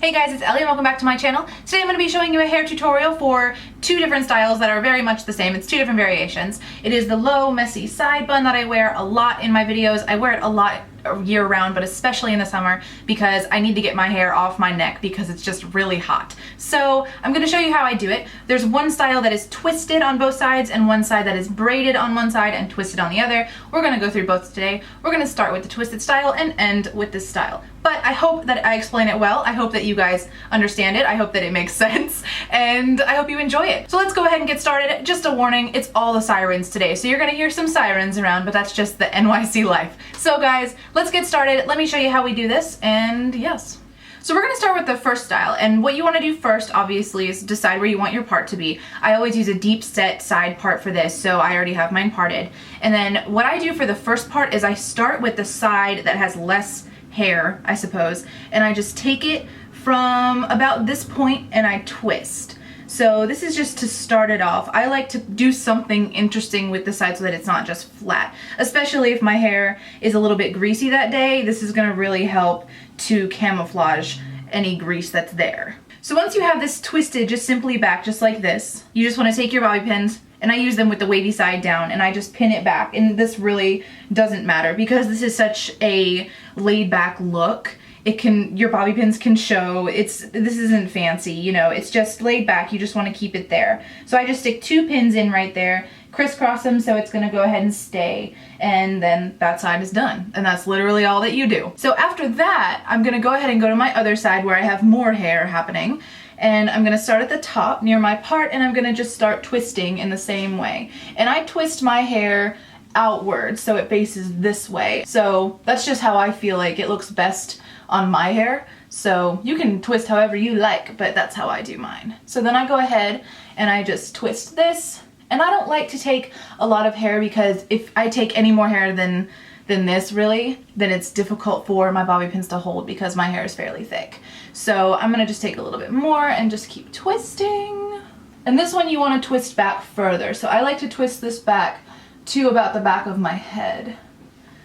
Hey guys, it's Ellie and welcome back to my channel. Today I'm going to be showing you a hair tutorial for two different styles that are very much the same. It's two different variations. It is the low, messy side bun that I wear a lot in my videos. I wear it a lot year round, but especially in the summer because I need to get my hair off my neck because it's just really hot. So I'm going to show you how I do it. There's one style that is twisted on both sides and one side that is braided on one side and twisted on the other. We're going to go through both today. We're going to start with the twisted style and end with this style. But I hope that I explain it well. I hope that you guys understand it. I hope that it makes sense, and I hope you enjoy it. So let's go ahead and get started. Just a warning, it's all the sirens today. So you're gonna hear some sirens around, but that's just the NYC life. So guys, let's get started. Let me show you how we do this, and yes. So we're gonna start with the first style, and what you wanna do first, obviously, is decide where you want your part to be. I always use a deep set side part for this, so I already have mine parted. And then what I do for the first part is I start with the side that has less hair, I suppose, and I just take it from about this point and I twist. So this is just to start it off. I like to do something interesting with the side so that it's not just flat, especially if my hair is a little bit greasy that day. This is going to really help to camouflage any grease that's there. So once you have this twisted just simply back, just like this, you just want to take your bobby pins, and I use them with the wavy side down, and I just pin it back. And this really doesn't matter because this is such a laid back look. Your bobby pins can show. This isn't fancy, you know, it's just laid back. You just want to keep it there. So I just stick 2 pins in right there, crisscross them so it's gonna go ahead and stay, and then that side is done. And that's literally all that you do. So after that, I'm gonna go ahead and go to my other side where I have more hair happening. And I'm gonna start at the top near my part, and I'm gonna just start twisting in the same way. And I twist my hair outward so it faces this way. So that's just how I feel like it looks best on my hair. So you can twist however you like, but that's how I do mine. So then I go ahead and I just twist this. And I don't like to take a lot of hair because if I take any more hair than this really, then it's difficult for my bobby pins to hold because my hair is fairly thick. So I'm gonna just take a little bit more and just keep twisting. And this one you wanna twist back further. So I like to twist this back to about the back of my head.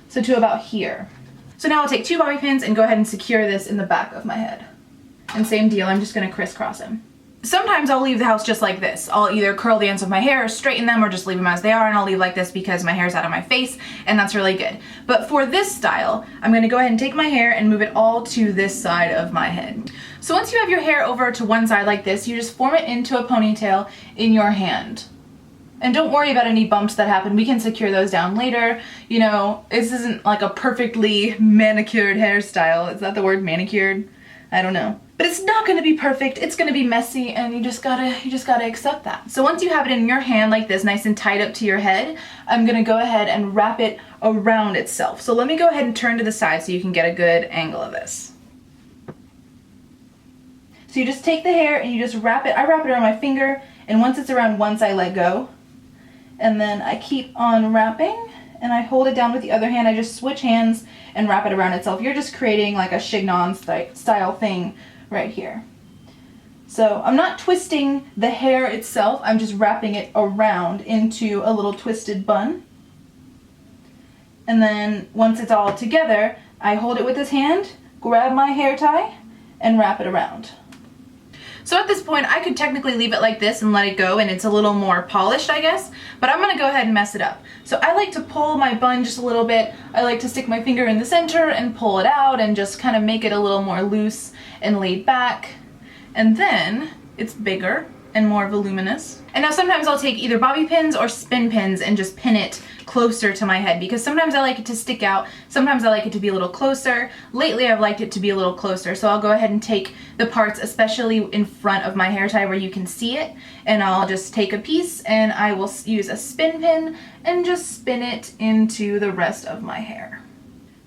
So to about here. So now I'll take 2 bobby pins and go ahead and secure this in the back of my head. And same deal, I'm just gonna crisscross them. Sometimes I'll leave the house just like this. I'll either curl the ends of my hair or straighten them or just leave them as they are, and I'll leave like this because my hair's out of my face, and that's really good. But for this style, I'm gonna go ahead and take my hair and move it all to this side of my head. So once you have your hair over to one side like this, you just form it into a ponytail in your hand. And don't worry about any bumps that happen. We can secure those down later. You know, this isn't like a perfectly manicured hairstyle. Is that the word, manicured? I don't know. But it's not gonna be perfect, it's gonna be messy, and you just gotta accept that. So once you have it in your hand like this, nice and tied up to your head, I'm gonna go ahead and wrap it around itself. So let me go ahead and turn to the side so you can get a good angle of this. So you just take the hair and you just wrap it. I wrap it around my finger, and once it's around once I let go. And then I keep on wrapping, and I hold it down with the other hand. I just switch hands and wrap it around itself. You're just creating like a chignon style thing right here. So I'm not twisting the hair itself, I'm just wrapping it around into a little twisted bun. And then once it's all together, I hold it with this hand, grab my hair tie, and wrap it around. So at this point, I could technically leave it like this and let it go, and it's a little more polished, I guess, but I'm gonna go ahead and mess it up. So I like to pull my bun just a little bit. I like to stick my finger in the center and pull it out and just kind of make it a little more loose and laid back. And then it's bigger and more voluminous. And now sometimes I'll take either bobby pins or spin pins and just pin it closer to my head because sometimes I like it to stick out, sometimes I like it to be a little closer. Lately I've liked it to be a little closer, so I'll go ahead and take the parts especially in front of my hair tie where you can see it, and I'll just take a piece and I will use a spin pin and just spin it into the rest of my hair.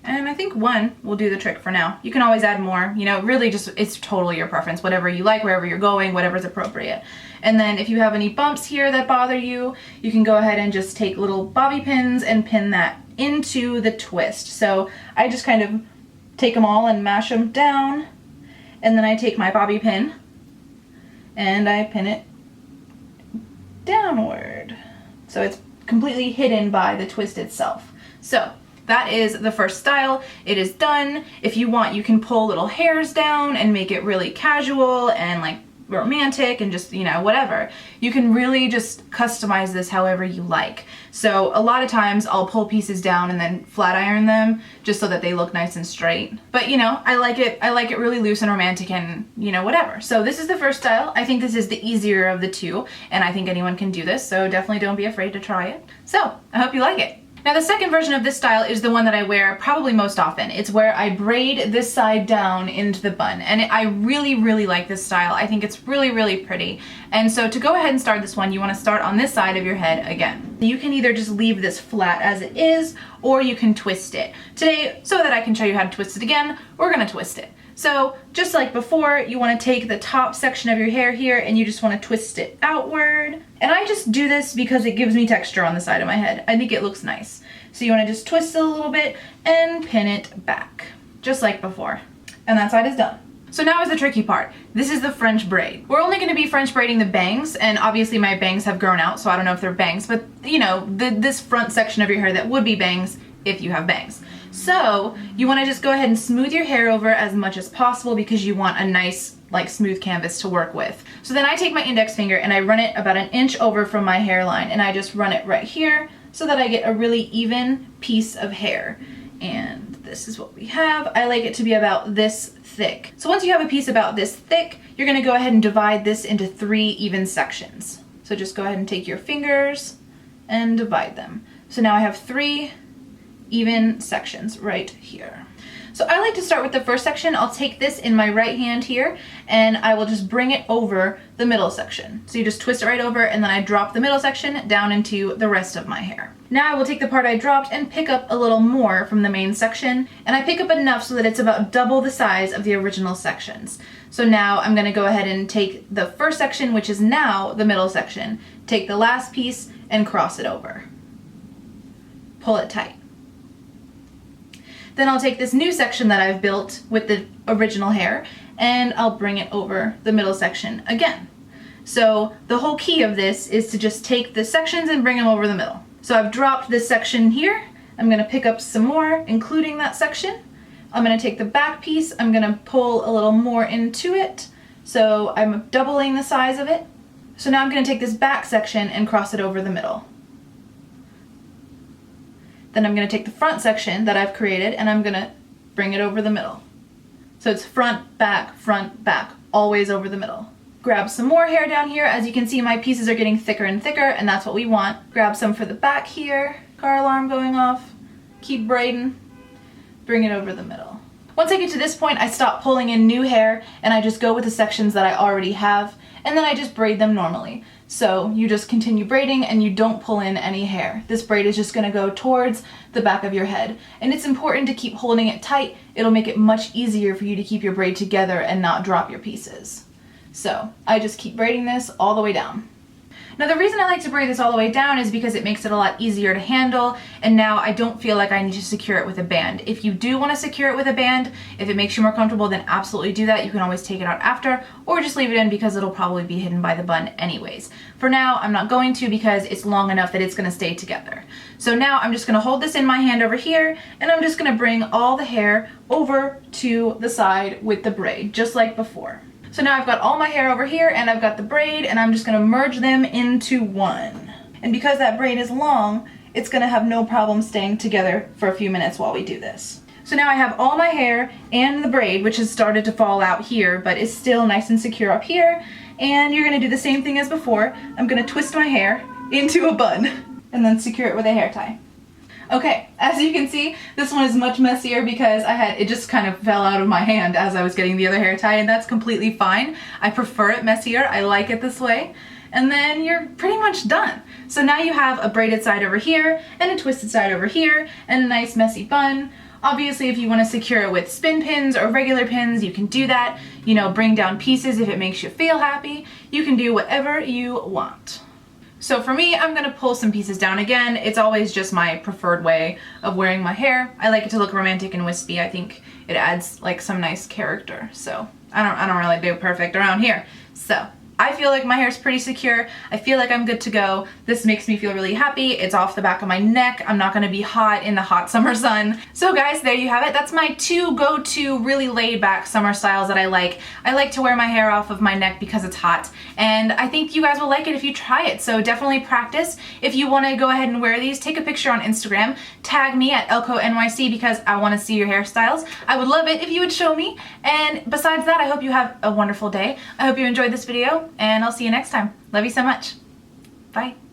And I think one will do the trick for now. You can always add more, you know, really just, it's totally your preference, whatever you like, wherever you're going, whatever's appropriate. And then if you have any bumps here that bother you, you can go ahead and just take little bobby pins and pin that into the twist. So I just kind of take them all and mash them down, and then I take my bobby pin and I pin it downward. So it's completely hidden by the twist itself. So that is the first style. It is done. If you want, you can pull little hairs down and make it really casual and like romantic and just, you know, whatever. You can really just customize this however you like. So a lot of times I'll pull pieces down and then flat iron them just so that they look nice and straight. But you know, I like it really loose and romantic and, you know, whatever. So this is the first style. I think this is the easier of the two, and I think anyone can do this, so definitely don't be afraid to try it. So I hope you like it. Now the second version of this style is the one that I wear probably most often. It's where I braid this side down into the bun, and I really, really like this style. I think it's really, really pretty. And so to go ahead and start this one, you want to start on this side of your head again. You can either just leave this flat as it is, or you can twist it. Today, so that I can show you how to twist it again, we're gonna twist it. So just like before, you want to take the top section of your hair here and you just want to twist it outward. And I just do this because it gives me texture on the side of my head. I think it looks nice. So you want to just twist it a little bit and pin it back, just like before. And that side is done. So now is the tricky part. This is the French braid. We're only going to be French braiding the bangs, and obviously my bangs have grown out, so I don't know if they're bangs, but you know, this front section of your hair that would be bangs if you have bangs. So you want to just go ahead and smooth your hair over as much as possible because you want a nice, like, smooth canvas to work with. So then I take my index finger and I run it about an inch over from my hairline, and I just run it right here so that I get a really even piece of hair. And this is what we have. I like it to be about this thick. So once you have a piece about this thick, you're going to go ahead and divide this into 3 even sections. So just go ahead and take your fingers and divide them. So now I have 3 even sections right here. So I like to start with the first section. I'll take this in my right hand here and I will just bring it over the middle section. So you just twist it right over and then I drop the middle section down into the rest of my hair. Now I will take the part I dropped and pick up a little more from the main section, and I pick up enough so that it's about double the size of the original sections. So now I'm going to go ahead and take the first section, which is now the middle section, take the last piece and cross it over. Pull it tight. Then I'll take this new section that I've built with the original hair and I'll bring it over the middle section again. So the whole key of this is to just take the sections and bring them over the middle. So I've dropped this section here. I'm going to pick up some more, including that section. I'm going to take the back piece. I'm going to pull a little more into it. So I'm doubling the size of it. So now I'm going to take this back section and cross it over the middle. Then I'm going to take the front section that I've created and I'm going to bring it over the middle. So it's front, back, always over the middle. Grab some more hair down here. As you can see, my pieces are getting thicker and thicker, and that's what we want. Grab some for the back here. Car alarm going off. Keep braiding. Bring it over the middle. Once I get to this point, I stop pulling in new hair and I just go with the sections that I already have, and then I just braid them normally. So you just continue braiding and you don't pull in any hair. This braid is just going to go towards the back of your head. And it's important to keep holding it tight. It'll make it much easier for you to keep your braid together and not drop your pieces. So I just keep braiding this all the way down. Now the reason I like to braid this all the way down is because it makes it a lot easier to handle, and now I don't feel like I need to secure it with a band. If you do want to secure it with a band, if it makes you more comfortable, then absolutely do that. You can always take it out after, or just leave it in because it'll probably be hidden by the bun anyways. For now, I'm not going to because it's long enough that it's going to stay together. So now I'm just going to hold this in my hand over here, and I'm just going to bring all the hair over to the side with the braid, just like before. So now I've got all my hair over here and I've got the braid, and I'm just going to merge them into one. And because that braid is long, it's going to have no problem staying together for a few minutes while we do this. So now I have all my hair and the braid, which has started to fall out here, but is still nice and secure up here. And you're going to do the same thing as before. I'm going to twist my hair into a bun and then secure it with a hair tie. Okay, as you can see, this one is much messier because it just kind of fell out of my hand as I was getting the other hair tied, and that's completely fine. I prefer it messier. I like it this way. And then you're pretty much done. So now you have a braided side over here and a twisted side over here and a nice messy bun. Obviously, if you want to secure it with spin pins or regular pins, you can do that. You know, bring down pieces if it makes you feel happy. You can do whatever you want. So for me, I'm going to pull some pieces down again. It's always just my preferred way of wearing my hair. I like it to look romantic and wispy. I think it adds like some nice character. So I don't really do perfect around here. So I feel like my hair is pretty secure. I feel like I'm good to go. This makes me feel really happy. It's off the back of my neck. I'm not gonna be hot in the hot summer sun. So guys, there you have it. That's my 2 go-to really laid back summer styles that I like. I like to wear my hair off of my neck because it's hot, and I think you guys will like it if you try it. So definitely practice. If you wanna go ahead and wear these, take a picture on Instagram, tag me at Ellko NYC because I wanna see your hairstyles. I would love it if you would show me. And besides that, I hope you have a wonderful day. I hope you enjoyed this video, and I'll see you next time. Love you so much. Bye.